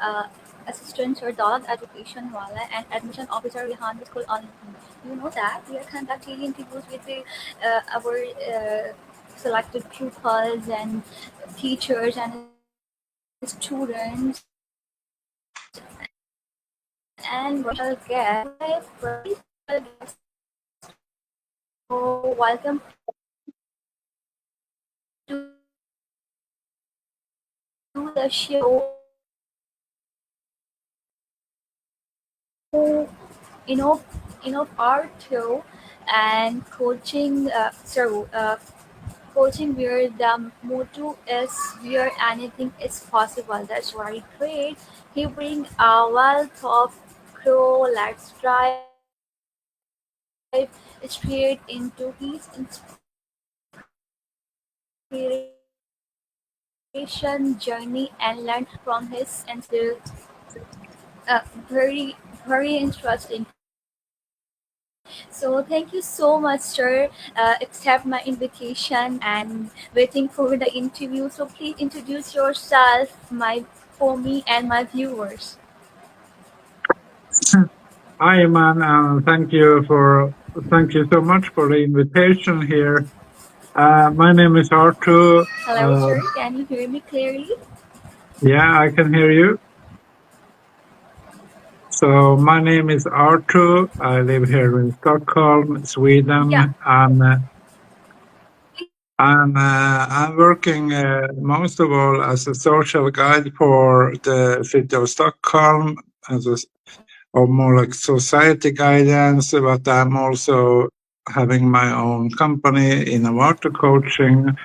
uh, assistant or dog education wala and admission officer behind the school on. You know that we are conducting interviews with our selected pupils and teachers and students and very special guest. So welcome to the show. You know, Arto and coaching. Coaching where the motto is where anything is possible. That's very great. He bring a wealth of crow. Let's drive straight into his inspiration journey and learn from his very interesting. So thank you so much, sir. Accept my invitation and waiting for the interview. So please introduce yourself, my for me and my viewers. Hi, Iman, and thank you so much for the invitation here. My name is Arto. Hello, sir. Can you hear me clearly? Yeah, I can hear you. So my name is Arto. I live here in Stockholm, Yeah. Sweden, and I'm working most of all as a social guide for the city of Stockholm, or more like society guidance. But I'm also having my own company in water coaching,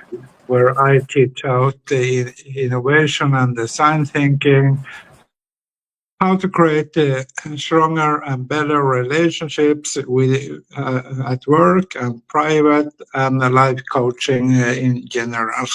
where I teach out the innovation and design thinking, how to create stronger and better relationships with at work and private and life coaching in general.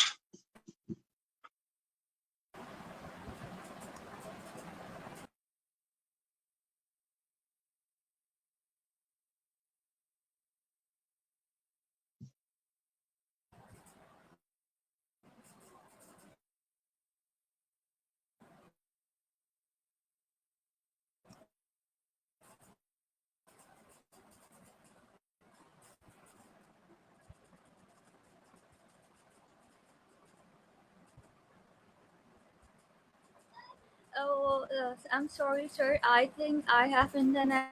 Oh, I'm sorry, sir. I think I have internet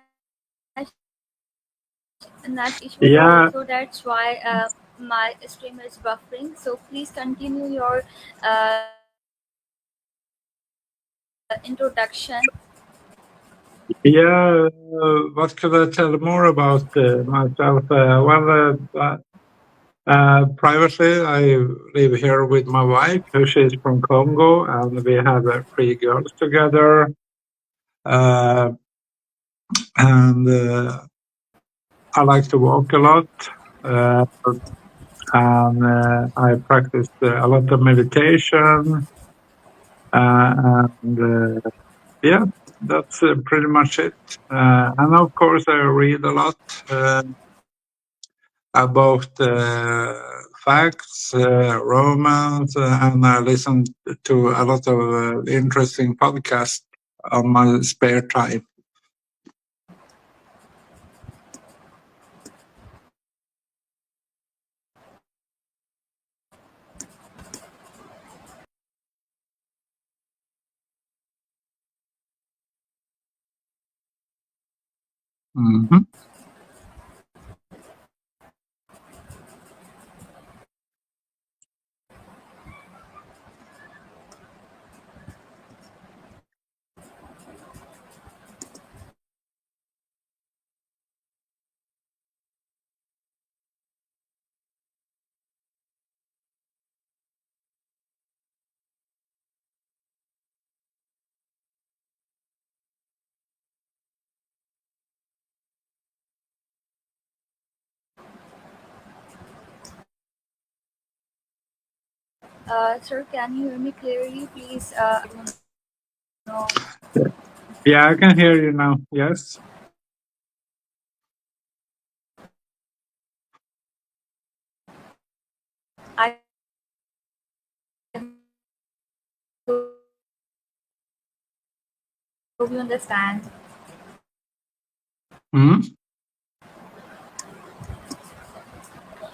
issue, so Yeah, that's why my stream is buffering. So please continue your introduction. yeah. What could I tell more about myself? Privately, I live here with my wife, who she's from Congo, and we have three girls together. Uh, and I like to walk a lot. Uh, and I practiced a lot of meditation, and yeah, that's pretty much it. And of course, I read a lot about facts, romance, and I listen to a lot of interesting podcasts on my spare time. Mhm. Sir, can you hear me clearly, please? I don't know. Yeah, I can hear you now. Yes. I hope you understand. Hmm?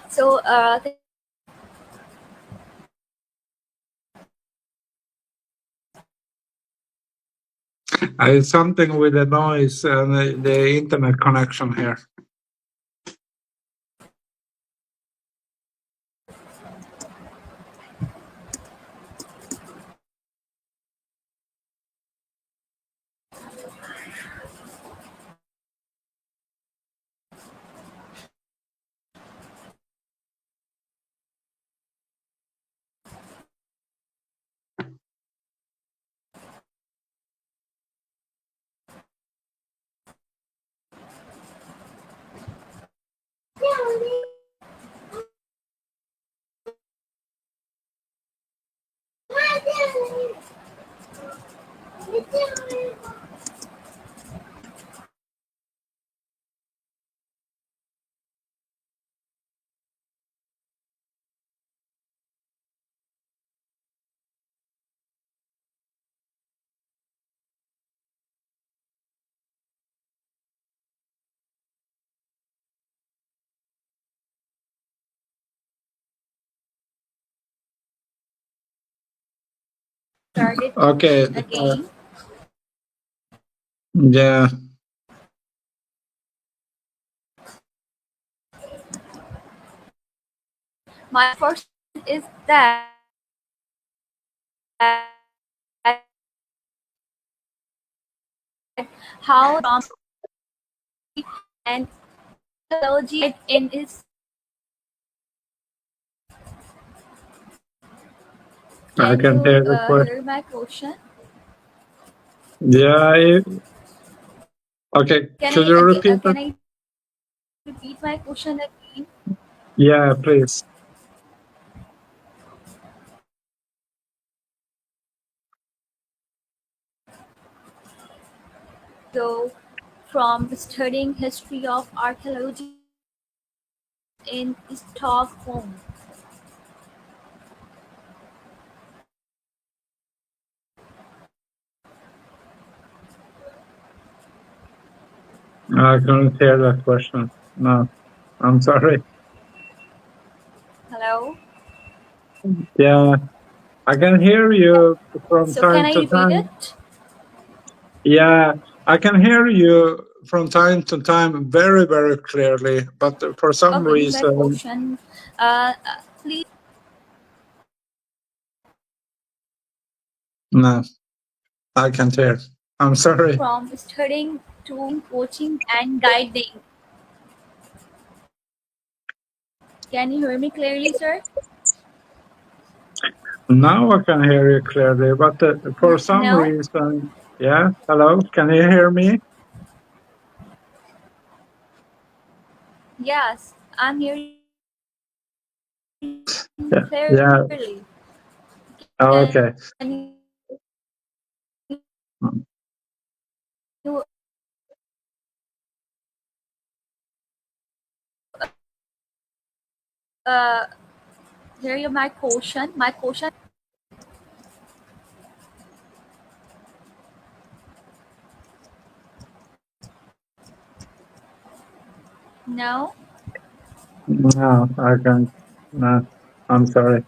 So, It's something with the noise and the internet connection here. started Okay. again. Yeah. My first is that how from and technology in his. I Can can you hear the question. hear my question? Yeah. Okay. Could you repeat that? Can I repeat my question again? Yeah, please. So, from studying history of archaeology in Stockholm. I couldn't hear that question. No, I'm sorry. Hello. Yeah, I can hear you from So can time I to repeat time. it? Yeah, I can hear you from time to time very, very clearly, but for some Okay, this is my reason, question. Please, no, I can't hear. I'm sorry. from studying to coaching and guiding. Can you hear me clearly, sir? Now I can hear you clearly, but for some No. reason, yeah, hello, can you hear me? Yes, I'm hearing Yeah, yeah, clearly. okay. Can you uh, hear you my question? My question. No. No, I can't. No, I'm sorry.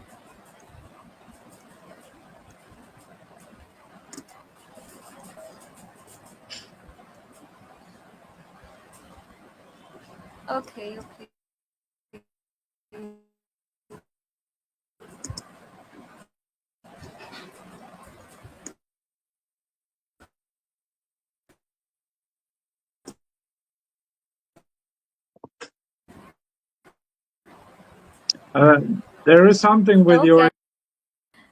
Okay. Okay. Uh, there is something with your. Okay.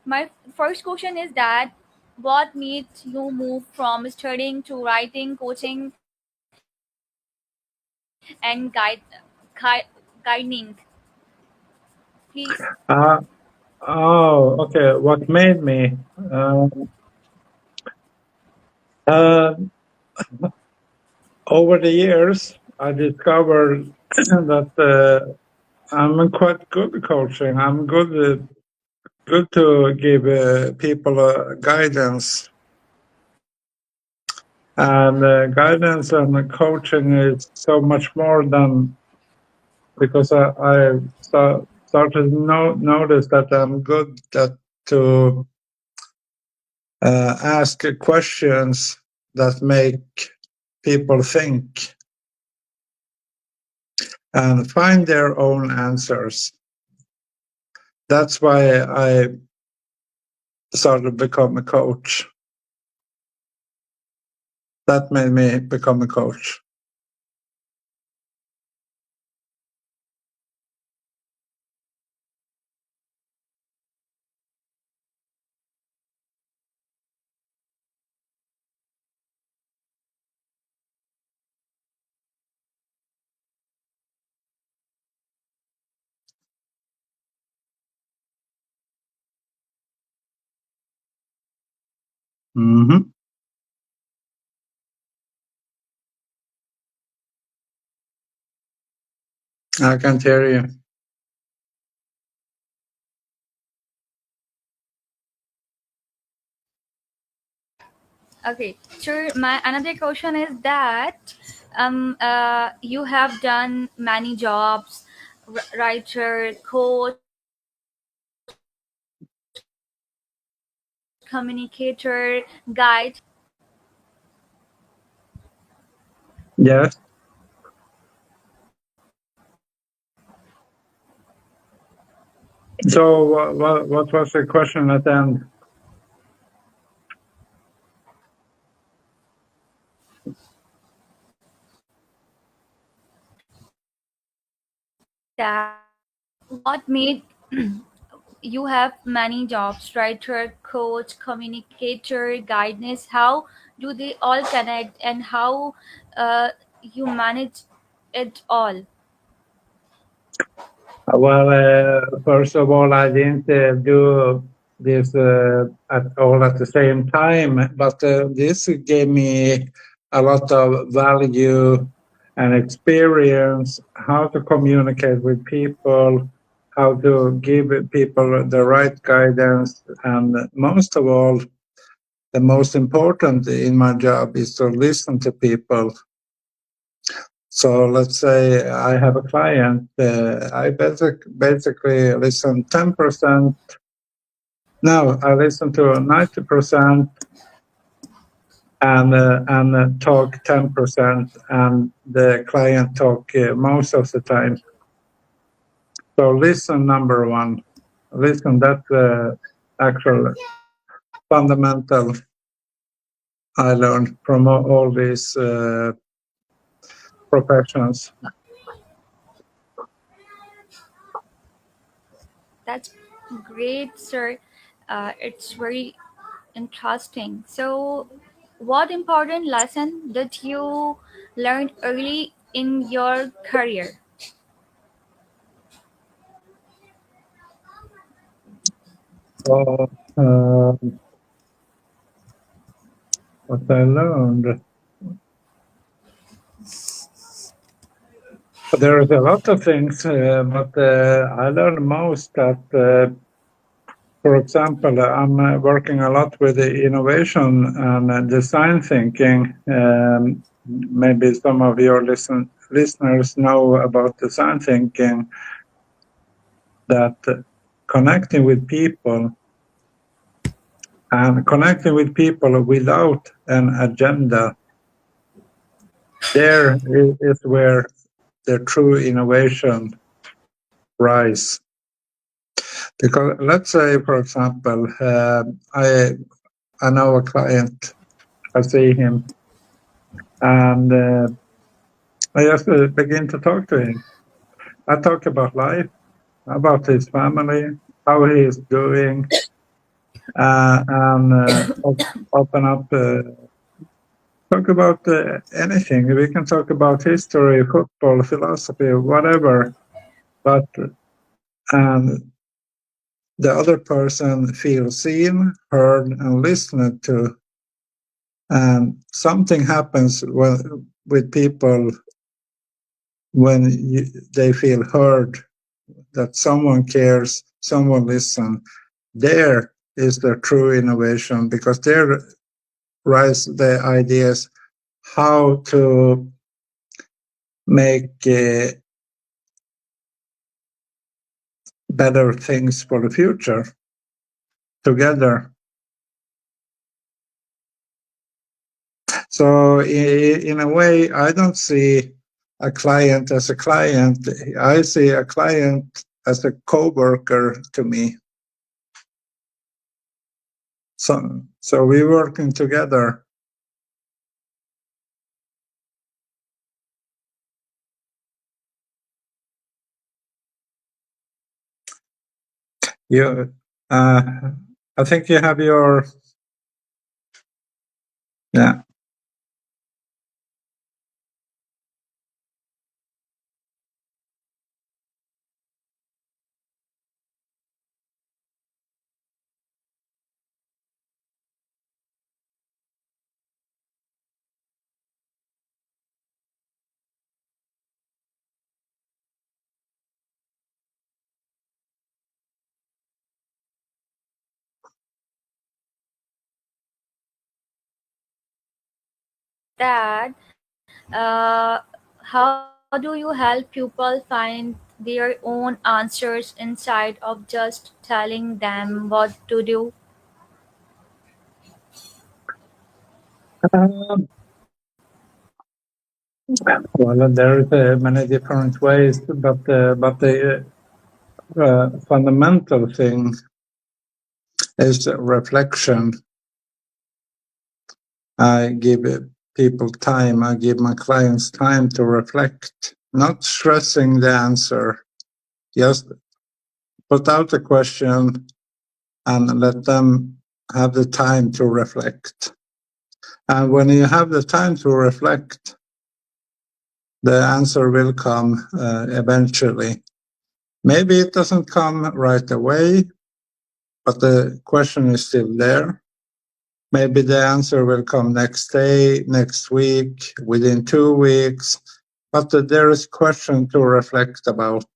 My first question is that what made you move from studying to writing, coaching, and guiding? Please. Uh, oh, okay. What made me? Uh, uh, over the years, I discovered that I'm quite good at coaching. I'm good to give people guidance. And guidance and coaching is so much more than, because I started to notice that I'm good to ask questions that make people think and find their own answers. That's why I started to become a coach. That made me become a coach. Mm-hmm. I can't hear you. Okay, sure. My another question is that you have done many jobs, writer, coach, communicator, guide. Yes. So what was the question at the end? That what made you have many jobs, writer, coach, communicator, guidance. How do they all connect, and how you manage it all? First of all, I didn't do this at the same time, but this gave me a lot of value and experience, how to communicate with people, how to give people the right guidance, and most of all, the most important in my job is to listen to people. So let's say I have a client, I basically listen 10%. No, I listen to 90% and talk 10%, and the client talk most of the time. So listen, number one. Listen, that's actual fundamental I learned from all these professions. That's great, sir. It's very interesting. So, what important lesson did you learn early in your career? So, what I learned, there is a lot of things, but I learned most that, for example, I'm working a lot with the innovation and design thinking. Maybe some of your listeners know about design thinking, that connecting with people and connecting with people without an agenda, there is where the true innovation rise. Because let's say, for example, I know a client, I see him, and I just begin to talk to him. I talk about life, about his family, how he is doing, and open up, talk about anything. We can talk about history, football, philosophy, whatever. But and the other person feels seen, heard, and listened to. And something happens with people when they feel heard, that someone cares, someone listens. There is the true innovation, because there rise the ideas how to make better things for the future together. So in a way, I don't see a client as a client. I see a client as a co-worker to me. So we're working together. You, I think you have your, yeah. Dad, how do you help people find their own answers inside of just telling them what to do? Um, well, there is many different ways, but the fundamental thing is reflection. I give people time. I give my clients time to reflect, not stressing the answer. Just put out the question and let them have the time to reflect. And when you have the time to reflect, the answer will come eventually. Maybe it doesn't come right away, but the question is still there. Maybe the answer will come next day, next week, within 2 weeks, but there is question to reflect about.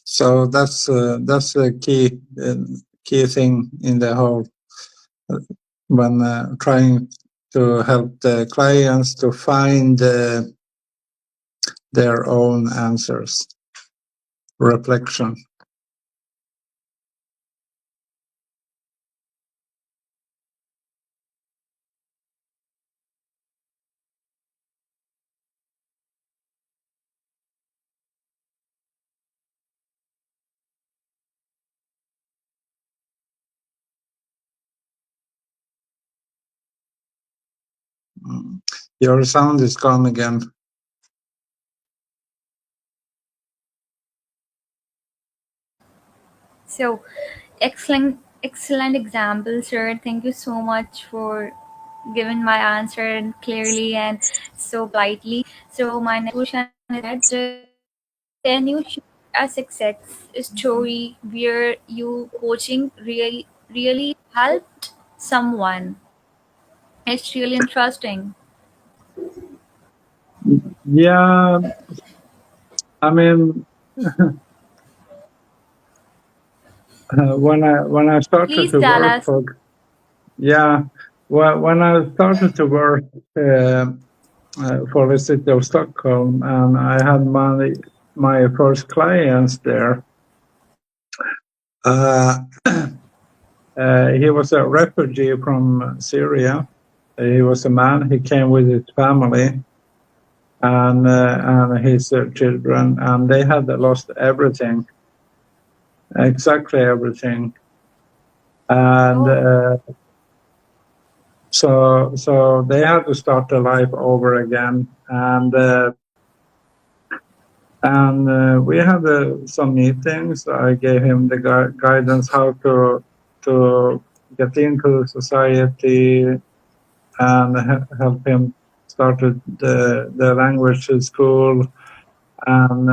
So that's the key thing in the whole when trying to help the clients to find their own answers. Reflection. Your sound is gone again. So, excellent example, sir. Thank you so much for giving my answer clearly and so politely. So, my next question is that can you share a success story where you coaching really helped someone? It's really interesting. Yeah, I mean, when I started Please to tell work us. for, yeah, when I started to work for the city of Stockholm, and I had my first clients there. He was a refugee from Syria. He was a man. He came with his family and his children, and they had lost everything, exactly everything. And Oh, so they had to start their life over again. And we had some meetings. I gave him the guidance how to get into society and help him start the language school and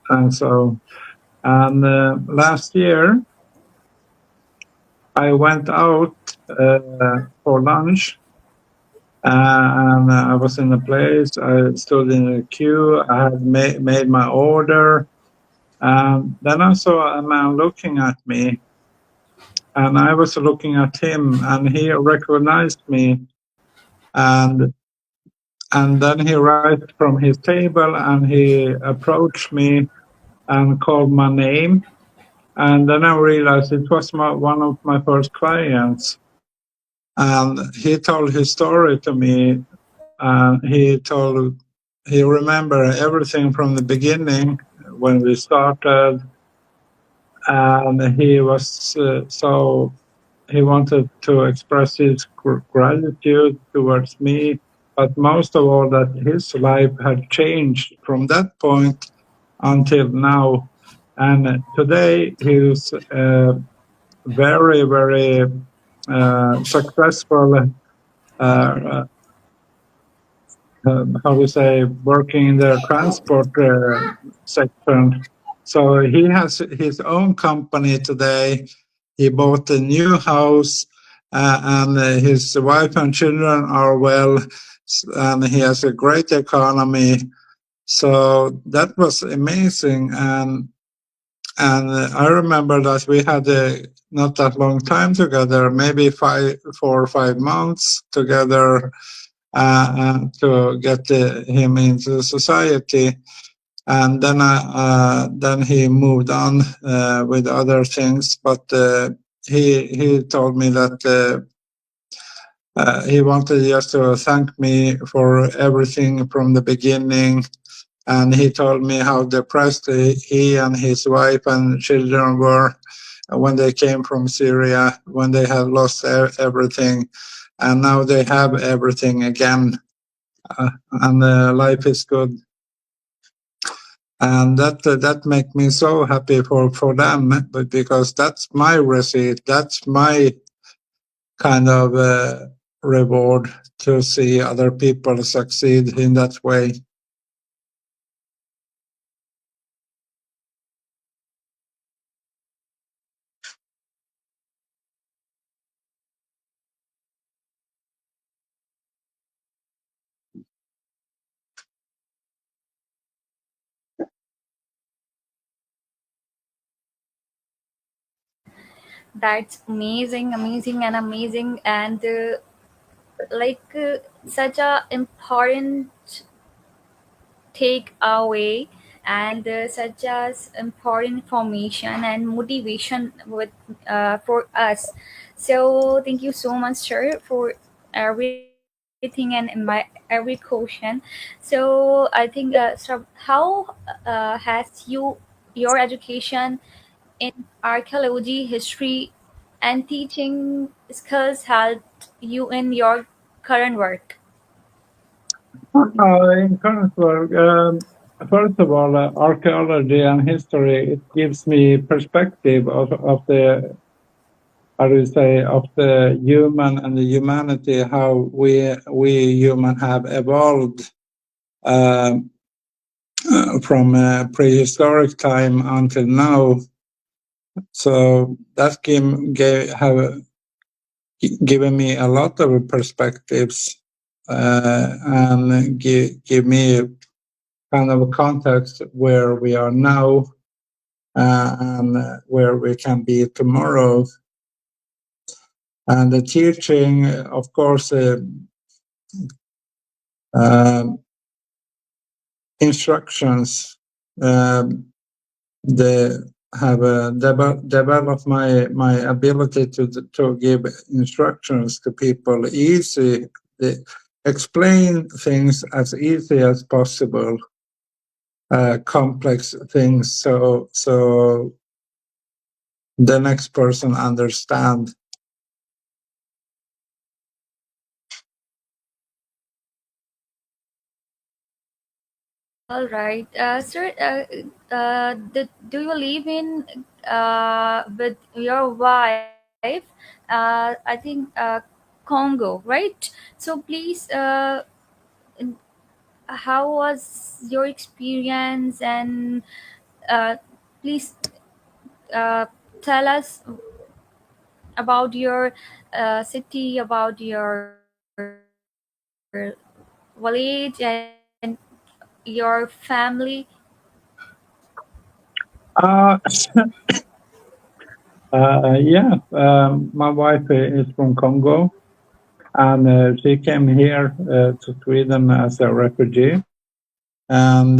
and so last year I went out for lunch And I was in a place. I stood in a queue. I had made my order. Then I saw a man looking at me, and I was looking at him, and he recognized me, and then he rose from his table and he approached me and called my name. And then I realized it was one of my first clients. And he told his story to me. And he remembered everything from the beginning when we started. And he was so he wanted to express his gratitude towards me, but most of all, that his life had changed from that point until now. And today he's very, very successful, uh, how do you say, working in the transport section. So he has his own company today. He bought a new house, and his wife and children are well, and he has a great economy. So that was amazing, and I remember that we had not that long time together, maybe 4 or 5 months together, to get him into society. And then he moved on with other things. But he told me that he wanted just to thank me for everything from the beginning. And he told me how depressed he and his wife and children were when they came from Syria, when they had lost everything. And now they have everything again. And life is good. And that make me so happy for them, but because that's my receipt, that's my kind of reward to see other people succeed in that way. That's amazing, amazing, and amazing, and such a important take away, and such as important information and motivation with for us. So thank you so much, sir, for everything and my every question. So I think, how has your education in archaeology, history, and teaching skills helped you in your current work? In current work, first of all, archaeology and history, it gives me perspective of the, how do you say, of the human and the humanity, how we human have evolved. Um, from prehistoric time until now. So that have given me a lot of perspectives, and give me kind of a context where we are now, and where we can be tomorrow. And the teaching, of course, um, instructions. They have developed my ability to give instructions to people easy, they explain things as easy as possible, complex things, so the next person understand. All right, sir. Do you live in with your wife? I think Congo, right? So please, how was your experience? And please tell us about your city, about your village and your family? Uh, yeah, my wife is from Congo, and she came here to Sweden as a refugee. And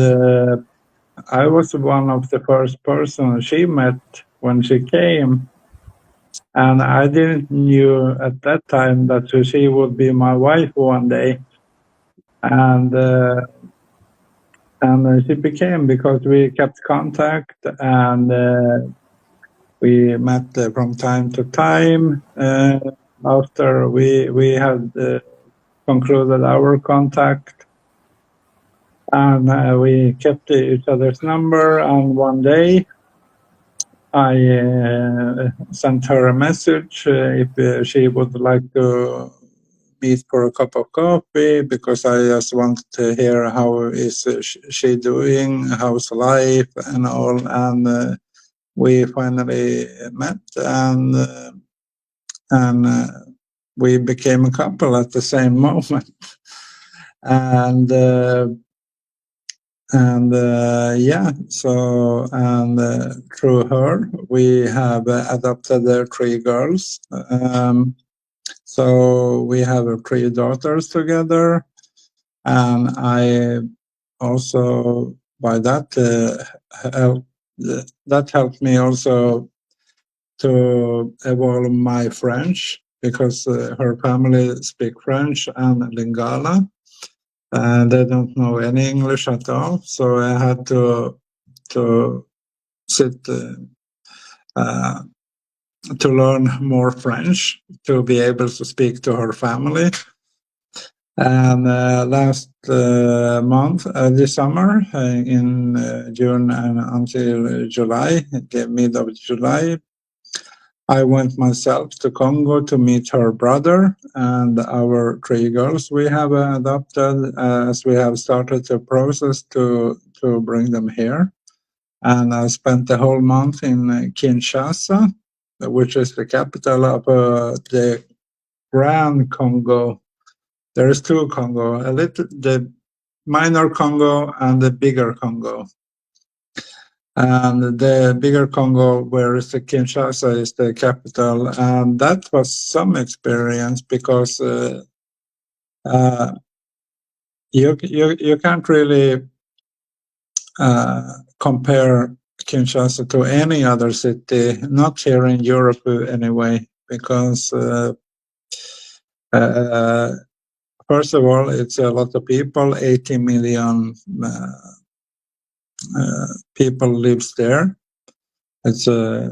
I was one of the first person she met when she came. And I didn't knew at that time that she would be my wife one day. And she became, because we kept contact, and we met from time to time. After we had concluded our contact, and we kept each other's number. And one day I sent her a message if she would like to meet for a cup of coffee, because I just wanted to hear how is she doing, how's life and all. And we finally met, and we became a couple at the same moment. And yeah, so, and through her we have adopted 3 girls. So we have 3 daughters together, and I also, by that helped me also to evolve my French, because her family speak French and Lingala, and they don't know any English at all. So I had to sit to learn more French to be able to speak to her family. And last month, this summer, in June and until July, the mid of July, I went myself to Congo to meet her brother and our 3 girls we have adopted, as we have started the process to bring them here. And I spent the whole month in Kinshasa, which is the capital of the Grand Congo. There is 2 Congo, the minor Congo and the bigger Congo. And the bigger Congo, where is the Kinshasa is the capital, and that was some experience, because you can't really compare Kinshasa to any other city, not here in Europe anyway, because first of all, it's a lot of people, 80 million people lives there. It's a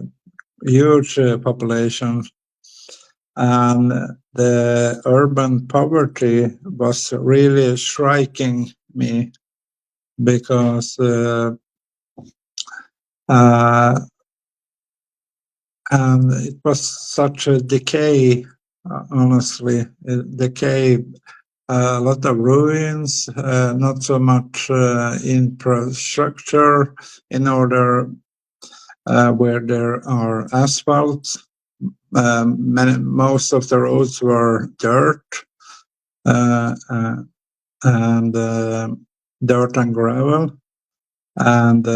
huge population, and the urban poverty was really striking me, because and it was such a decay, honestly, decay, a lot of ruins, not so much infrastructure in order where there are asphalt. Most of the roads were dirt, and dirt and gravel, and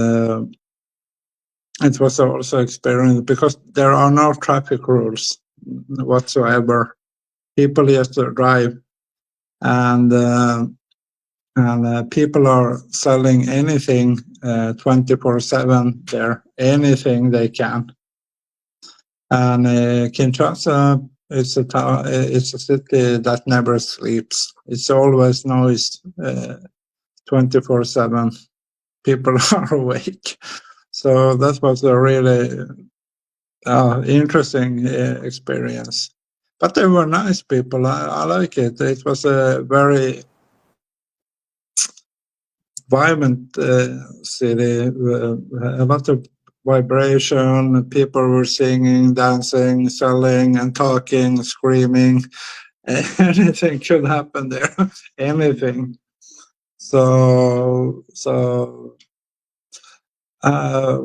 it was also experienced because there are no traffic rules whatsoever. People just drive, and people are selling anything 24/7 there, anything they can. And Kinshasa is it's a city that never sleeps. It's always noise 24/7. People are awake. So that was a really interesting experience. But they were nice people. I like it. It was a very vibrant city, a lot of vibration. People were singing, dancing, selling, and talking, screaming. Anything could happen there. Anything. So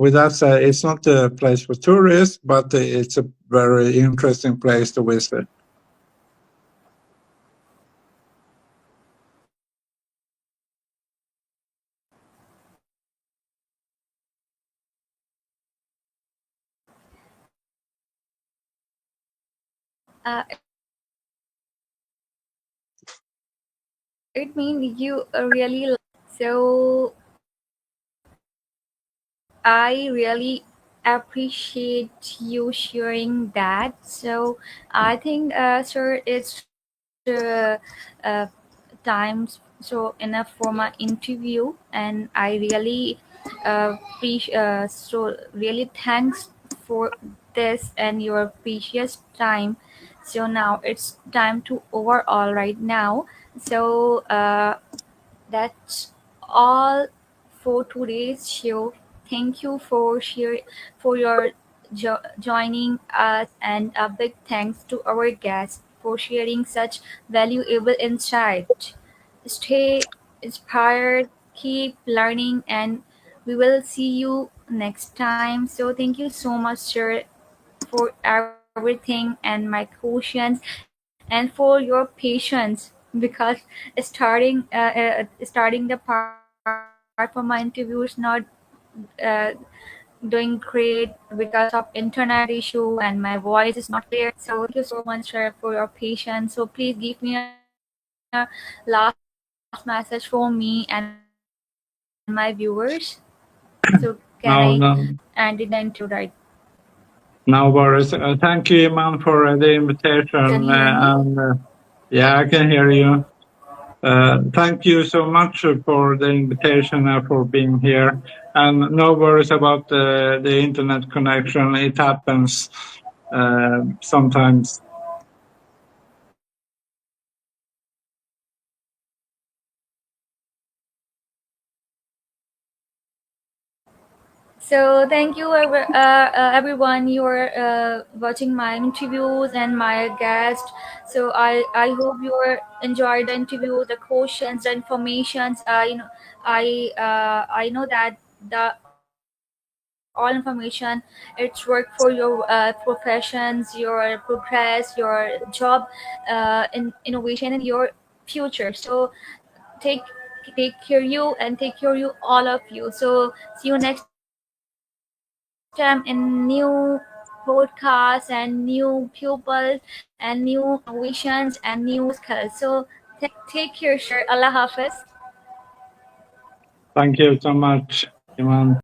with that said, it's not a place for tourists, but it's a very interesting place to visit. It means you really so I really appreciate you sharing that. So I think, sir, it's times so enough for my interview, and I really so really thanks for this and your precious time. So now it's time to overall right now. So that's all for today's show. Thank you for for your joining us, and a big thanks to our guests for sharing such valuable insight. Stay inspired, keep learning, and we will see you next time. So thank you so much, sir, for everything and my questions, and for your patience, because starting the part for my interview is not uh, doing great because of internet issue and my voice is not clear. So thank you so much, sir, for your patience. So please give me a last message for me and my viewers. So can I end the interview right? No, no, no worries. Thank you, Iman, for the invitation. Can you hear me? Yeah, I can hear you. Thank you so much for the invitation and for being here. And no worries about the internet connection. It happens sometimes. So thank you, everyone. You are watching my interviews and my guest. So I hope you are enjoyed the interview, the questions, the informations. I know that the all information it's work for your professions, your progress, your job, in innovation in your future. So take take care you and take care you all of you. So see you next time in new podcast and new pupils and new innovations and new skills. So take care, sir. Allah Hafiz. Thank you so much, Iman.